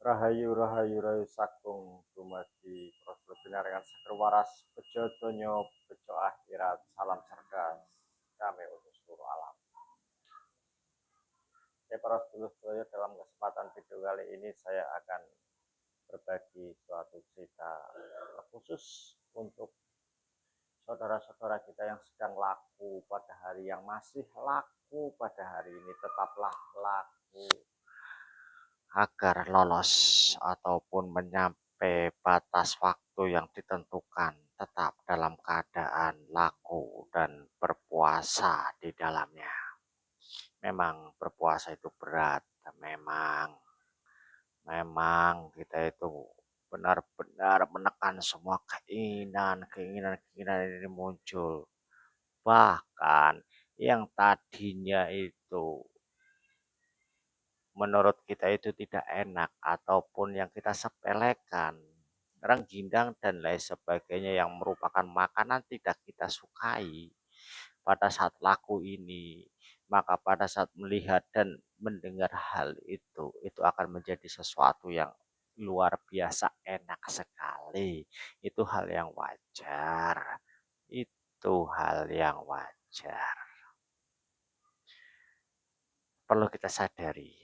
Rahayu Rahayu Rahayu Sakung dumadi Prasetyo pinaringan saker waras bejo donya bejo akhirat salam cerdas kami untuk seluruh alam. Para sedulur dalam kesempatan video kali ini saya akan berbagi suatu cerita khusus untuk saudara-saudara kita yang sedang laku pada hari yang masih laku pada hari ini tetaplah laku agar lolos ataupun menyampai batas waktu yang ditentukan tetap dalam keadaan laku dan berpuasa di dalamnya. Memang berpuasa itu berat, memang kita itu benar-benar menekan semua keinginan ini muncul. Bahkan yang tadinya itu menurut kita itu tidak enak ataupun yang kita sepelekan, rengginang dan lain sebagainya yang merupakan makanan tidak kita sukai pada saat laku ini, maka pada saat melihat dan mendengar hal itu akan menjadi sesuatu yang luar biasa enak sekali. Itu hal yang wajar. Itu hal yang wajar. Perlu kita sadari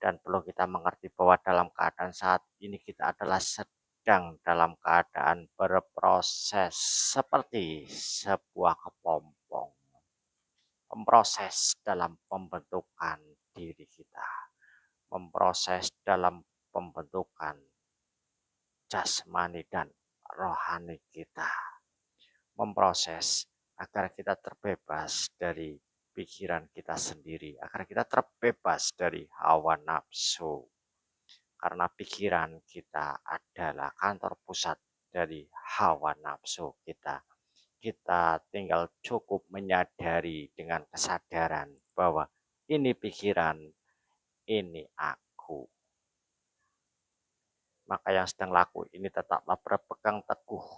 dan perlu kita mengerti bahwa dalam keadaan saat ini kita adalah sedang dalam keadaan berproses seperti sebuah kepompong. Memproses dalam pembentukan diri kita, memproses dalam pembentukan jasmani dan rohani kita, memproses agar kita terbebas dari pikiran kita sendiri, agar kita terbebas dari hawa nafsu. Karena pikiran kita adalah kantor pusat dari hawa nafsu kita. Kita tinggal cukup menyadari dengan kesadaran bahwa ini pikiran, ini aku. Maka yang sedang laku ini tetaplah berpegang teguh.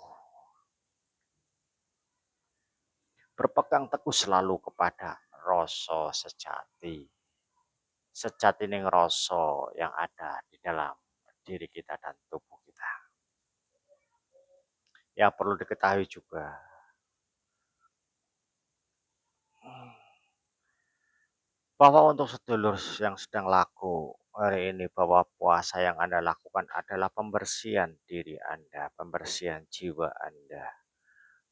Berpegang teguh selalu kepada rasa sejati. Sejati ning rasa yang ada di dalam diri kita dan tubuh kita. Yang perlu diketahui juga, bahwa untuk sedulur yang sedang laku hari ini, bahwa puasa yang Anda lakukan adalah pembersihan diri Anda, pembersihan jiwa Anda,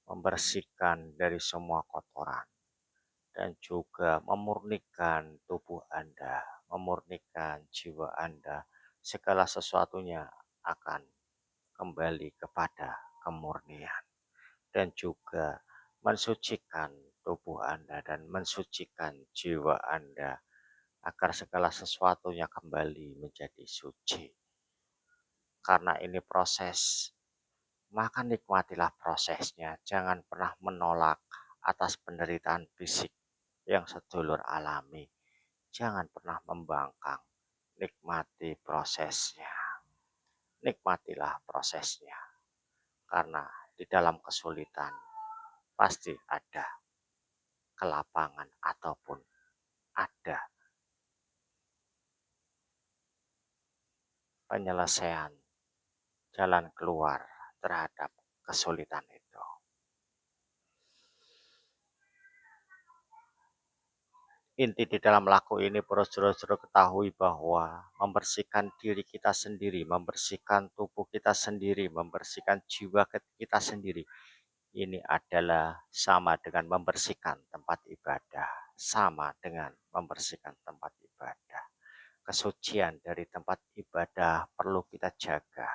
membersihkan dari semua kotoran, dan juga memurnikan tubuh Anda, memurnikan jiwa Anda. Segala sesuatunya akan kembali kepada kemurnian dan juga mensucikan tubuh Anda dan mensucikan jiwa Anda agar segala sesuatunya kembali menjadi suci. Karena ini proses, maka nikmatilah prosesnya. Jangan pernah menolak atas penderitaan fisik yang sedulur alami. Jangan pernah membangkang. Nikmati prosesnya. Nikmatilah prosesnya. Karena di dalam kesulitan pasti ada kelapangan ataupun ada penyelesaian jalan keluar terhadap kesulitan itu. Inti di dalam laku ini perlu saudara-saudara ketahui bahwa membersihkan diri kita sendiri, membersihkan tubuh kita sendiri, membersihkan jiwa kita sendiri, ini adalah sama dengan membersihkan tempat ibadah, sama dengan membersihkan tempat ibadah. Kesucian dari tempat ibadah perlu kita jaga,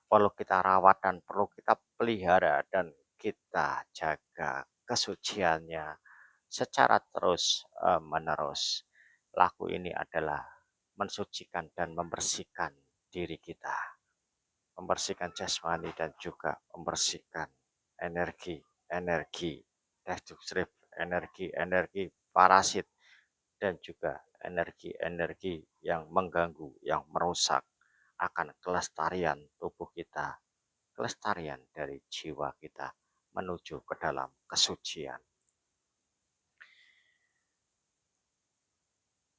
perlu kita rawat dan perlu kita pelihara dan kita jaga kesuciannya secara terus menerus. Laku ini adalah mensucikan dan membersihkan diri kita, membersihkan jasmani dan juga membersihkan energi destruktif, energi parasit dan juga energi yang mengganggu, yang merusak akan kelestarian tubuh kita, kelestarian dari jiwa kita menuju ke dalam kesucian.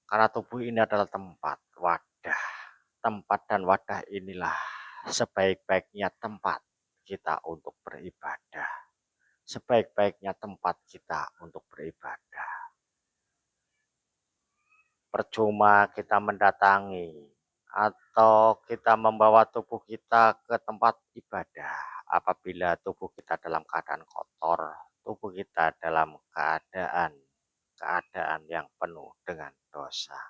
Karena tubuh ini adalah tempat, wadah, tempat dan wadah inilah sebaik-baiknya tempat kita untuk beribadah. Sebaik-baiknya tempat kita untuk beribadah. Percuma kita mendatangi atau kita membawa tubuh kita ke tempat ibadah apabila tubuh kita dalam keadaan kotor, tubuh kita dalam keadaan yang penuh dengan dosa.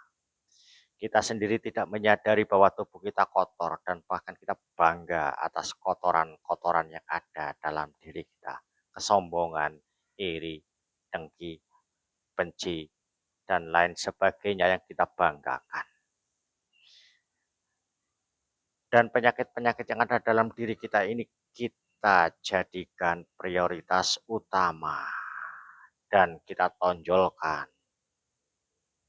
Kita sendiri tidak menyadari bahwa tubuh kita kotor dan bahkan kita bangga atas kotoran-kotoran yang ada dalam diri kita. Kesombongan, iri, dengki, benci, dan lain sebagainya yang kita banggakan. Dan penyakit-penyakit yang ada dalam diri kita ini kita jadikan prioritas utama dan kita tonjolkan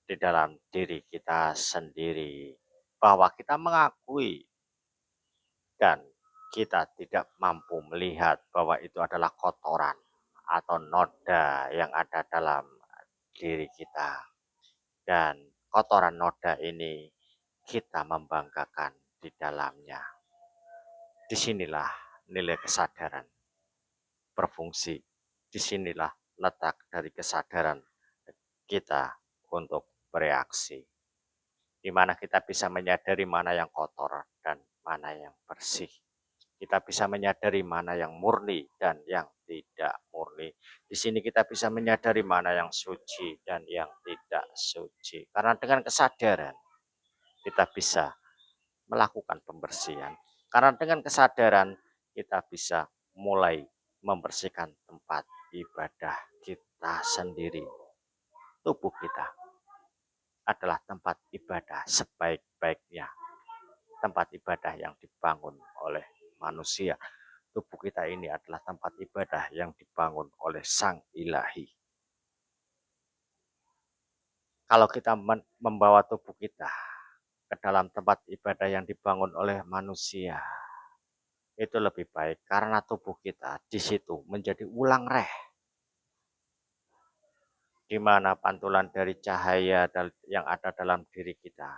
di dalam diri kita sendiri bahwa kita mengakui dan kita tidak mampu melihat bahwa itu adalah kotoran atau noda yang ada dalam diri kita. Dan kotoran noda ini kita membanggakan di dalamnya. Disinilah nilai kesadaran berfungsi. Disinilah letak dari kesadaran kita untuk bereaksi. Di mana kita bisa menyadari mana yang kotor dan mana yang bersih. Kita bisa menyadari mana yang murni dan yang tidak murni. Di sini kita bisa menyadari mana yang suci dan yang tidak suci. Karena dengan kesadaran kita bisa melakukan pembersihan. Karena dengan kesadaran kita bisa mulai membersihkan tempat ibadah kita sendiri. Tubuh kita adalah tempat ibadah sebaik-baiknya. Tempat ibadah yang dibangun oleh manusia. Tubuh kita ini adalah tempat ibadah yang dibangun oleh Sang Ilahi. Kalau kita membawa tubuh kita ke dalam tempat ibadah yang dibangun oleh manusia, itu lebih baik karena tubuh kita di situ menjadi ulang reh, di mana pantulan dari cahaya yang ada dalam diri kita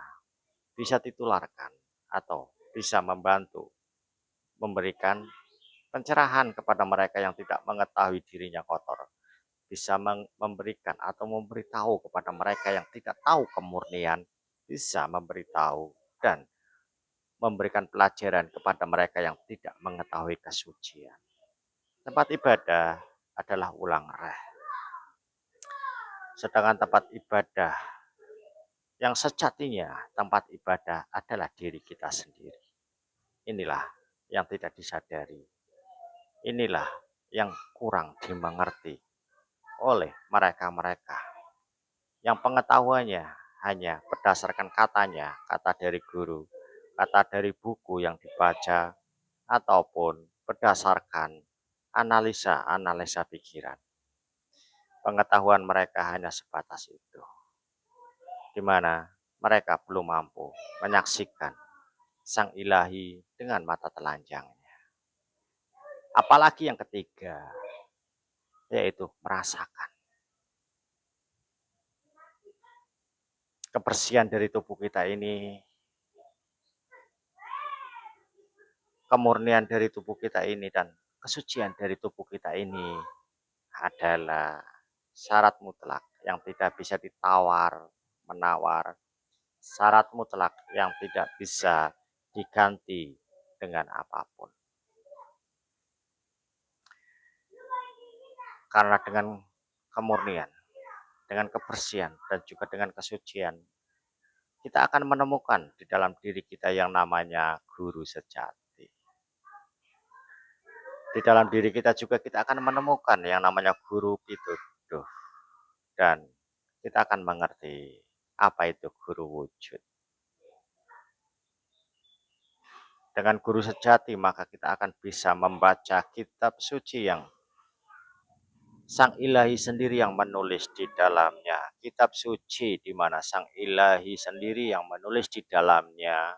bisa ditularkan atau bisa membantu memberikan pencerahan kepada mereka yang tidak mengetahui dirinya kotor, bisa memberikan atau memberitahu kepada mereka yang tidak tahu kemurnian, bisa memberitahu dan memberikan pelajaran kepada mereka yang tidak mengetahui kesucian. Tempat ibadah adalah ulang reh. Sedangkan tempat ibadah yang sejatinya tempat ibadah adalah diri kita sendiri. Inilah yang tidak disadari. Inilah yang kurang dimengerti oleh mereka-mereka yang pengetahuannya hanya berdasarkan katanya, kata dari guru, kata dari buku yang dibaca, ataupun berdasarkan analisa-analisa pikiran. Pengetahuan mereka hanya sebatas itu, di mana mereka belum mampu menyaksikan Sang Ilahi dengan mata telanjangnya. Apalagi yang ketiga, yaitu merasakan kebersihan dari tubuh kita ini, kemurnian dari tubuh kita ini, dan kesucian dari tubuh kita ini adalah syarat mutlak yang tidak bisa ditawar-menawar, syarat mutlak yang tidak bisa diganti dengan apapun. Karena dengan kemurnian, dengan kebersihan, dan juga dengan kesucian, kita akan menemukan di dalam diri kita yang namanya guru sejati. Di dalam diri kita juga kita akan menemukan yang namanya guru pituduh. Dan kita akan mengerti apa itu guru wujud. Dengan guru sejati maka kita akan bisa membaca kitab suci yang Sang Ilahi sendiri yang menulis di dalamnya. Kitab suci di mana Sang Ilahi sendiri yang menulis di dalamnya,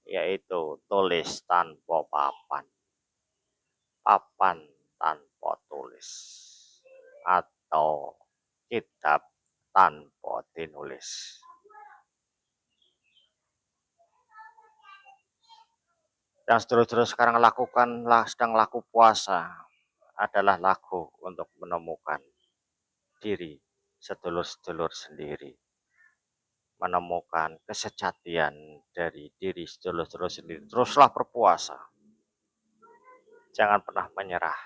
yaitu tulis tanpa papan. Papan tanpa tulis. Atau kitab tanpa dinulis. Yang sedulur-sedulur sekarang lakukan, sedang laku puasa, adalah laku untuk menemukan diri sedulur-sedulur sendiri, menemukan kesejatian dari diri sedulur-sedulur sendiri. Teruslah berpuasa, jangan pernah menyerah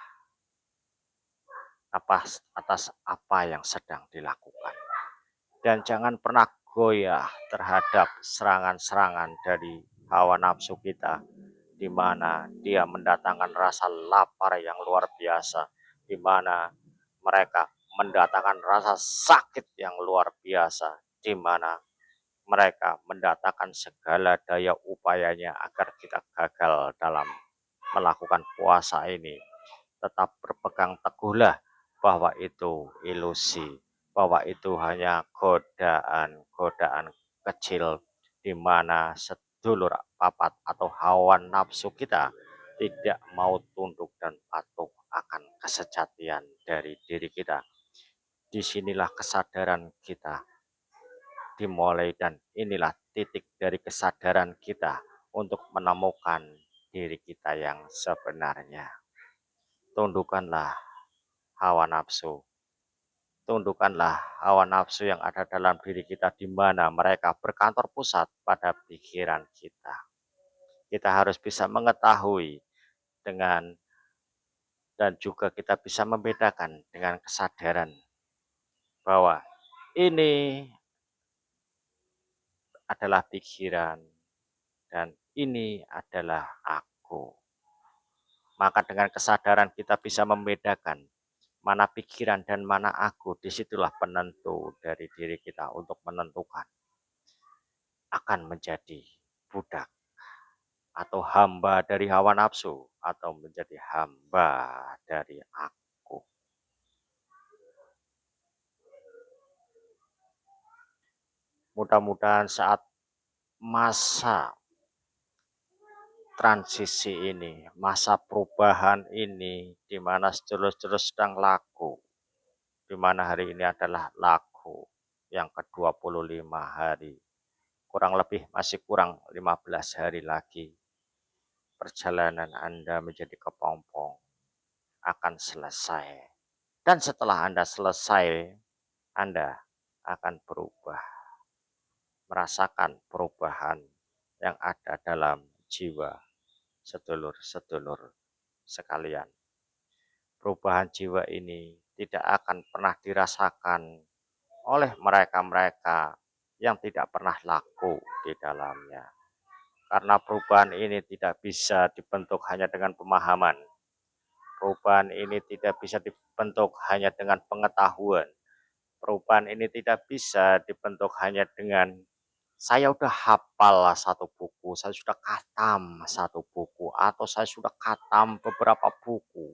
atas apa yang sedang dilakukan. Dan jangan pernah goyah terhadap serangan-serangan dari hawa nafsu kita, di mana dia mendatangkan rasa lapar yang luar biasa, di mana mereka mendatangkan rasa sakit yang luar biasa, di mana mereka mendatangkan segala daya upayanya agar kita gagal dalam melakukan puasa ini. Tetap berpegang teguhlah bahwa itu ilusi, bahwa itu hanya godaan-godaan kecil, di mana sedulur papat atau hawa nafsu kita tidak mau tunduk dan patuh akan kesejatian dari diri kita. Disinilah kesadaran kita dimulai, dan inilah titik dari kesadaran kita untuk menemukan diri kita yang sebenarnya. Tundukkanlah hawa nafsu. Tundukkanlah hawa nafsu yang ada dalam diri kita, di mana mereka berkantor pusat pada pikiran kita. Kita harus bisa mengetahui dengan, dan juga kita bisa membedakan dengan kesadaran bahwa ini adalah pikiran dan ini adalah aku. Maka dengan kesadaran kita bisa membedakan mana pikiran dan mana aku. Disitulah penentu dari diri kita untuk menentukan akan menjadi budak atau hamba dari hawa nafsu, atau menjadi hamba dari aku. Mudah-mudahan saat masa transisi ini, masa perubahan ini, di mana sedulur-sedulur sedang laku, di mana hari ini adalah laku yang ke-25 hari. Kurang lebih masih kurang 15 hari lagi. Perjalanan Anda menjadi kepompong akan selesai. Dan setelah Anda selesai, Anda akan berubah. Merasakan perubahan yang ada dalam jiwa sedulur-sedulur sekalian. Perubahan jiwa ini tidak akan pernah dirasakan oleh mereka-mereka yang tidak pernah laku di dalamnya. Karena perubahan ini tidak bisa dibentuk hanya dengan pemahaman. Perubahan ini tidak bisa dibentuk hanya dengan pengetahuan. Perubahan ini tidak bisa dibentuk hanya dengan saya sudah hafal satu buku, saya sudah khatam satu buku, atau saya sudah khatam beberapa buku.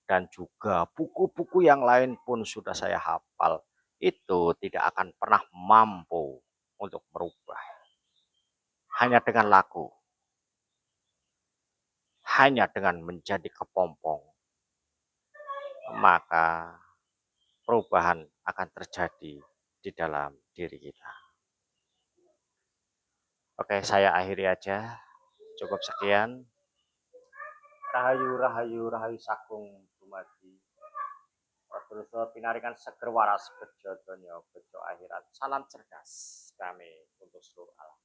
Dan juga buku-buku yang lain pun sudah saya hafal. Itu tidak akan pernah mampu untuk merubah. Hanya dengan laku, hanya dengan menjadi kepompong, maka perubahan akan terjadi di dalam diri kita. Oke, saya akhiri aja. Cukup sekian. Rahayu, rahayu, rahayu sakung dumadi. Terus pinarikan seger waras bejo donya bejo akhirat. Salam cerdas kami untuk seluruh alam.